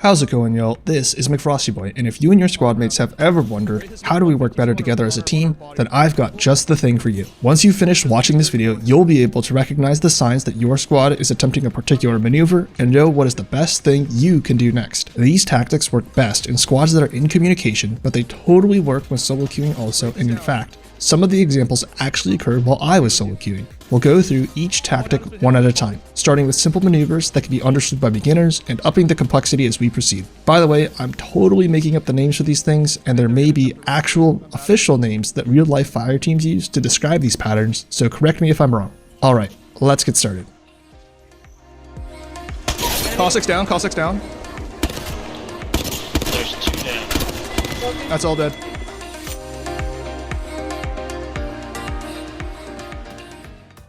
How's it going, y'all? This is McFrostyBoy, and if you and your squad mates have ever wondered, how do we work better together as a team, then I've got just the thing for you. Once you've finished watching this video, you'll be able to recognize the signs that your squad is attempting a particular maneuver and know what is the best thing you can do next. These tactics work best in squads that are in communication, but they totally work when solo queuing also, and in fact, some of the examples actually occurred while I was solo queuing. We'll go through each tactic one at a time, starting with simple maneuvers that can be understood by beginners and upping the complexity as we proceed. By the way, I'm totally making up the names for these things, and there may be actual official names that real-life fire teams use to describe these patterns, so correct me if I'm wrong. Alright, let's get started. Call 6 down, call 6 down. There's 2 down. That's all dead.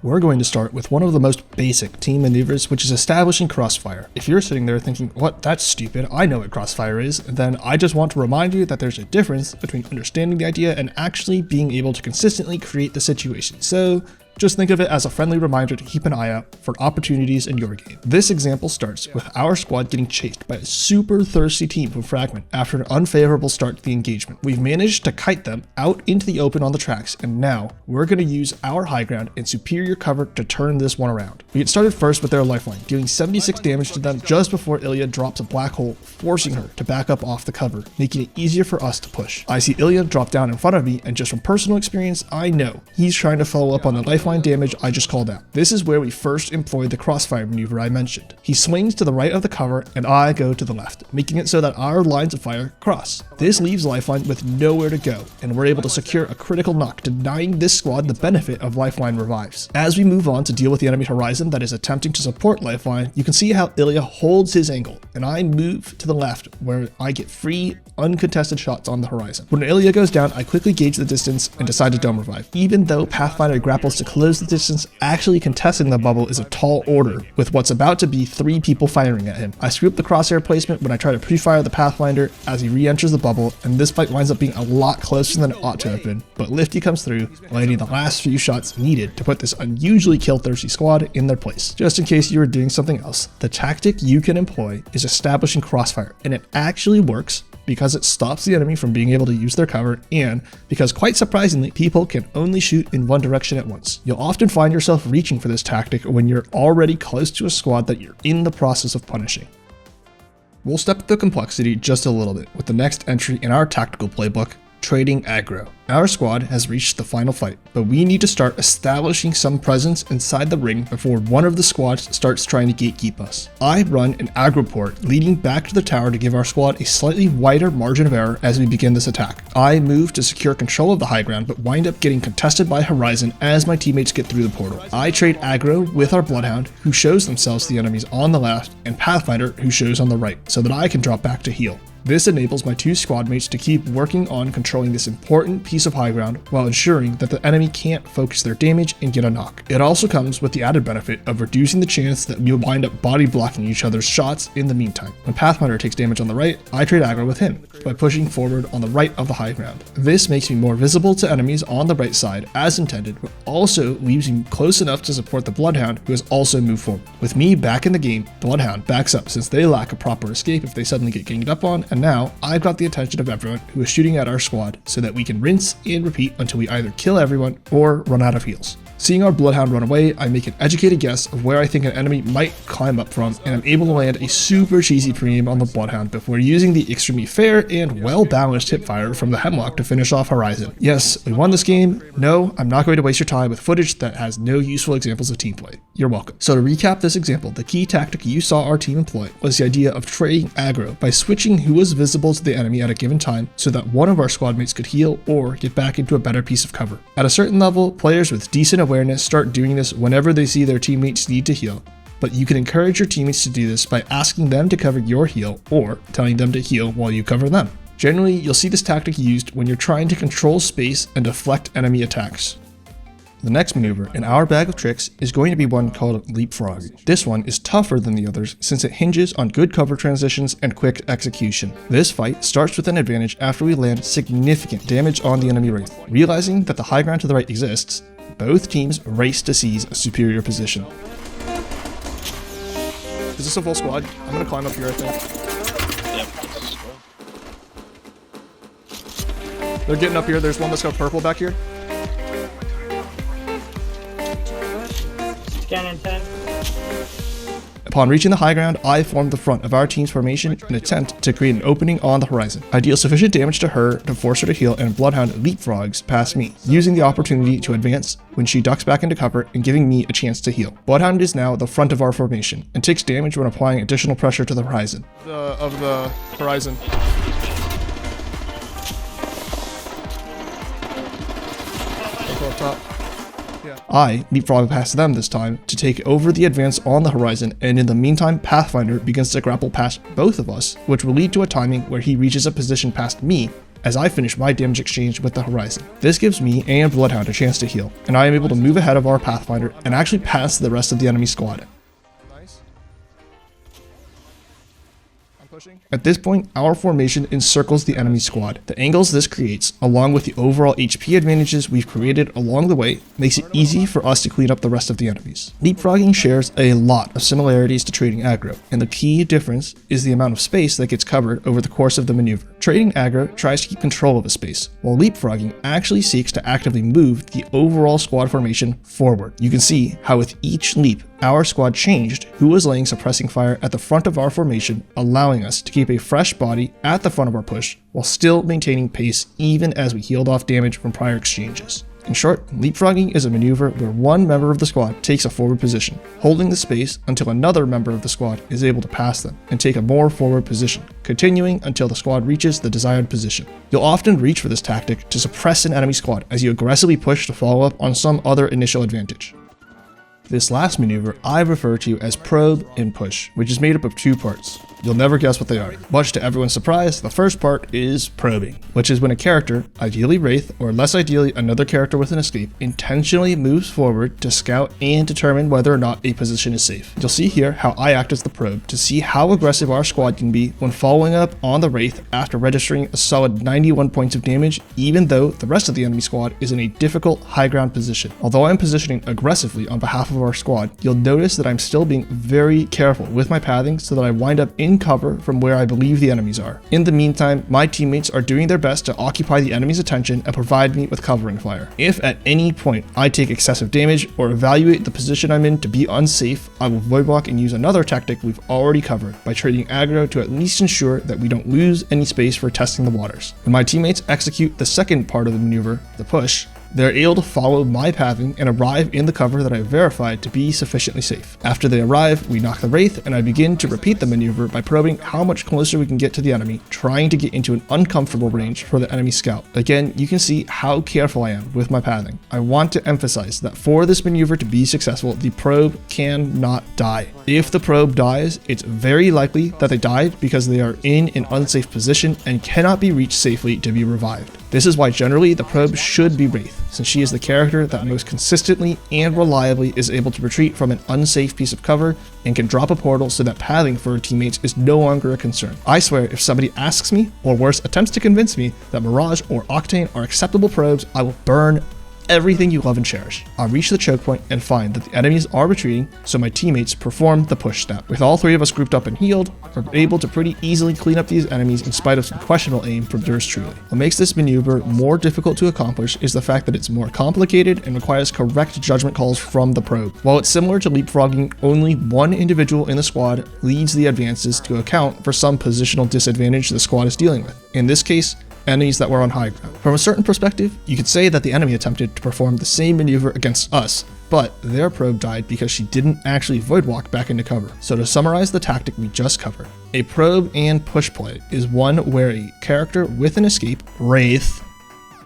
We're going to start with one of the most basic team maneuvers, which is establishing Crossfire. If you're sitting there thinking, what, that's stupid, I know what Crossfire is, then I just want to remind you that there's a difference between understanding the idea and actually being able to consistently create the situation. So just think of it as a friendly reminder to keep an eye out for opportunities in your game. This example starts with our squad getting chased by a super thirsty team from Fragment after an unfavorable start to the engagement. We've managed to kite them out into the open on the tracks, and now we're going to use our high ground and superior cover to turn this one around. We get started first with their lifeline, dealing 76 damage to them just before Ilya drops a black hole, forcing her to back up off the cover, making it easier for us to push. I see Ilya drop down in front of me, and just from personal experience, I know he's trying to follow up on the lifeline damage I just called out. This is where we first employed the Crossfire maneuver I mentioned. He swings to the right of the cover and I go to the left, making it so that our lines of fire cross. This leaves Lifeline with nowhere to go, and we're able to secure a critical knock, denying this squad the benefit of Lifeline revives. As we move on to deal with the enemy horizon that is attempting to support Lifeline, you can see how Ilya holds his angle, and I move to the left where I get free, uncontested shots on the horizon. When Ilya goes down, I quickly gauge the distance and decide to dome revive. Even though Pathfinder grapples to close the distance, actually contesting the bubble is a tall order, with what's about to be 3 people firing at him. I screw up the crosshair placement when I try to pre-fire the Pathfinder as he re-enters the bubble, and this fight winds up being a lot closer than it ought to have been, but Lifty comes through, landing the last few shots needed to put this unusually kill-thirsty squad in their place. Just in case you were doing something else, the tactic you can employ is establishing Crossfire, and it actually works because it stops the enemy from being able to use their cover, and because quite surprisingly, people can only shoot in one direction at once. You'll often find yourself reaching for this tactic when you're already close to a squad that you're in the process of punishing. We'll step up the complexity just a little bit with the next entry in our tactical playbook, trading aggro. Our squad has reached the final fight, but we need to start establishing some presence inside the ring before one of the squads starts trying to gatekeep us. I run an aggro port leading back to the tower to give our squad a slightly wider margin of error as we begin this attack. I move to secure control of the high ground, but wind up getting contested by Horizon as my teammates get through the portal. I trade aggro with our Bloodhound, who shows themselves to the enemies on the left, and Pathfinder, who shows on the right, so that I can drop back to heal. This enables my 2 squad mates to keep working on controlling this important piece of high ground while ensuring that the enemy can't focus their damage and get a knock. It also comes with the added benefit of reducing the chance that we'll wind up body blocking each other's shots in the meantime. When Pathfinder takes damage on the right, I trade aggro with him by pushing forward on the right of the high ground. This makes me more visible to enemies on the right side as intended, but also leaves me close enough to support the Bloodhound, who has also moved forward. With me back in the game, Bloodhound backs up since they lack a proper escape if they suddenly get ganged up on, and now I've got the attention of everyone who is shooting at our squad so that we can rinse and repeat until we either kill everyone or run out of heals. Seeing our Bloodhound run away, I make an educated guess of where I think an enemy might climb up from, and I'm able to land a super cheesy premium on the Bloodhound before using the extremely fair and well-balanced hipfire from the Hemlock to finish off Horizon. Yes, we won this game. No, I'm not going to waste your time with footage that has no useful examples of team play. You're welcome. So to recap this example, the key tactic you saw our team employ was the idea of trading aggro by switching who was visible to the enemy at a given time so that one of our squad mates could heal or get back into a better piece of cover. At a certain level, players with decent awareness start doing this whenever they see their teammates need to heal, but you can encourage your teammates to do this by asking them to cover your heal or telling them to heal while you cover them. Generally, you'll see this tactic used when you're trying to control space and deflect enemy attacks. The next maneuver in our bag of tricks is going to be one called leapfrogging. This one is tougher than the others since it hinges on good cover transitions and quick execution. This fight starts with an advantage after we land significant damage on the enemy wraith. Realizing that the high ground to the right exists, both teams race to seize a superior position. Is this a full squad? I'm gonna climb up here, I think. Yep, let's go. They're getting up here. There's one that's got purple back here. Scanning 10. Upon reaching the high ground, I formed the front of our team's formation in an attempt to create an opening on the horizon. I deal sufficient damage to her to force her to heal, and Bloodhound leapfrogs past me, using the opportunity to advance when she ducks back into cover and giving me a chance to heal. Bloodhound is now the front of our formation and takes damage when applying additional pressure to the horizon. Of the horizon. Up top. I leapfrog past them this time to take over the advance on the horizon, and in the meantime Pathfinder begins to grapple past both of us, which will lead to a timing where he reaches a position past me as I finish my damage exchange with the horizon. This gives me and Bloodhound a chance to heal, and I am able to move ahead of our Pathfinder and actually pass the rest of the enemy squad. Nice. I'm pushing. At this point, our formation encircles the enemy squad. The angles this creates, along with the overall HP advantages we've created along the way, makes it easy for us to clean up the rest of the enemies. Leapfrogging shares a lot of similarities to trading aggro, and the key difference is the amount of space that gets covered over the course of the maneuver. Trading aggro tries to keep control of a space, while leapfrogging actually seeks to actively move the overall squad formation forward. You can see how with each leap, our squad changed who was laying suppressing fire at the front of our formation, allowing us to keep a fresh body at the front of our push while still maintaining pace even as we healed off damage from prior exchanges. In short, leapfrogging is a maneuver where one member of the squad takes a forward position, holding the space until another member of the squad is able to pass them and take a more forward position, continuing until the squad reaches the desired position. You'll often reach for this tactic to suppress an enemy squad as you aggressively push to follow up on some other initial advantage. This last maneuver I refer to as probe and push, which is made up of two parts. You'll never guess what they are. Much to everyone's surprise, the first part is probing, which is when a character, ideally Wraith, or less ideally another character with an escape, intentionally moves forward to scout and determine whether or not a position is safe. You'll see here how I act as the probe to see how aggressive our squad can be when following up on the Wraith after registering a solid 91 points of damage, even though the rest of the enemy squad is in a difficult high ground position. Although I'm positioning aggressively on behalf of our squad, you'll notice that I'm still being very careful with my pathing so that I wind up in cover from where I believe the enemies are. In the meantime, my teammates are doing their best to occupy the enemy's attention and provide me with covering fire. If at any point I take excessive damage or evaluate the position I'm in to be unsafe, I will void walk and use another tactic we've already covered by trading aggro to at least ensure that we don't lose any space for testing the waters. When my teammates execute the second part of the maneuver, the push, they're able to follow my pathing and arrive in the cover that I verified to be sufficiently safe. After they arrive, we knock the Wraith, and I begin to repeat the maneuver by probing how much closer we can get to the enemy, trying to get into an uncomfortable range for the enemy scout. Again, you can see how careful I am with my pathing. I want to emphasize that for this maneuver to be successful, the probe cannot die. If the probe dies, it's very likely that they died because they are in an unsafe position and cannot be reached safely to be revived. This is why generally the probe should be Wraith, since she is the character that most consistently and reliably is able to retreat from an unsafe piece of cover and can drop a portal so that pathing for her teammates is no longer a concern. I swear if somebody asks me, or worse, attempts to convince me that Mirage or Octane are acceptable probes, I will burn everything you love and cherish. I reach the choke point and find that the enemies are retreating, so my teammates perform the push step. With all three of us grouped up and healed, we're able to pretty easily clean up these enemies in spite of some questionable aim from yours truly. What makes this maneuver more difficult to accomplish is the fact that it's more complicated and requires correct judgment calls from the probe. While it's similar to leapfrogging, only one individual in the squad leads the advances to account for some positional disadvantage the squad is dealing with. In this case, enemies that were on high ground. From a certain perspective, you could say that the enemy attempted to perform the same maneuver against us, but their probe died because she didn't actually void walk back into cover. So to summarize the tactic we just covered, a probe and push play is one where a character with an escape, Wraith,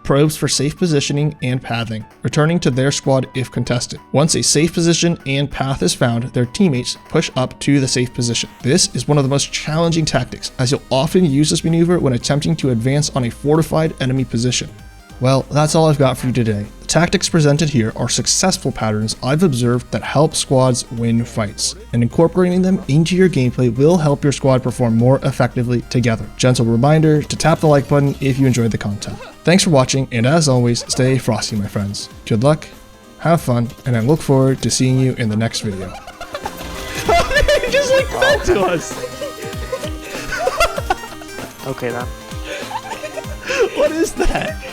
probes for safe positioning and pathing, returning to their squad if contested. Once a safe position and path is found, their teammates push up to the safe position. This is one of the most challenging tactics, as you'll often use this maneuver when attempting to advance on a fortified enemy position. Well, that's all I've got for you today. The tactics presented here are successful patterns I've observed that help squads win fights, and incorporating them into your gameplay will help your squad perform more effectively together. Gentle reminder to tap the like button if you enjoyed the content. Thanks for watching, and as always, stay frosty, my friends. Good luck, have fun, and I look forward to seeing you in the next video. Just like fed to us. Okay then. What is that?